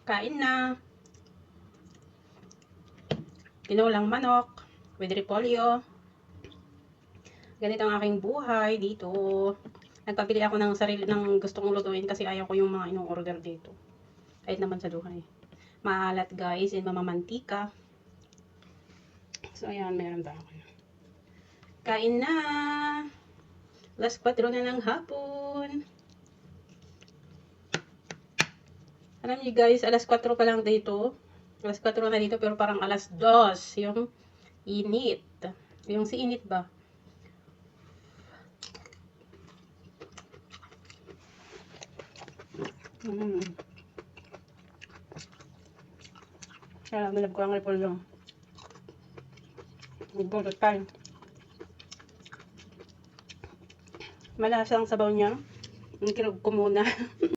Kain na. Tinulang manok with repolyo. Ganito ang aking buhay dito. Nagpabili ako ng sarili ng gusto kong lutuin kasi ayaw ko yung mga ino-order dito. Kahit naman sa Duhay. Maalat guys, and mamamantika. So ayan, meron tayo. Kain na. Alas 4 na ng hapon. Alam niyo guys, alas 4 pa lang dito. Alas 4 na dito pero parang alas 2 yung init. Yung si init ba? Kaya nilab ko ang repolyo. Nagbulot tayo. Malasang sabaw niya. Ang kirog ko muna.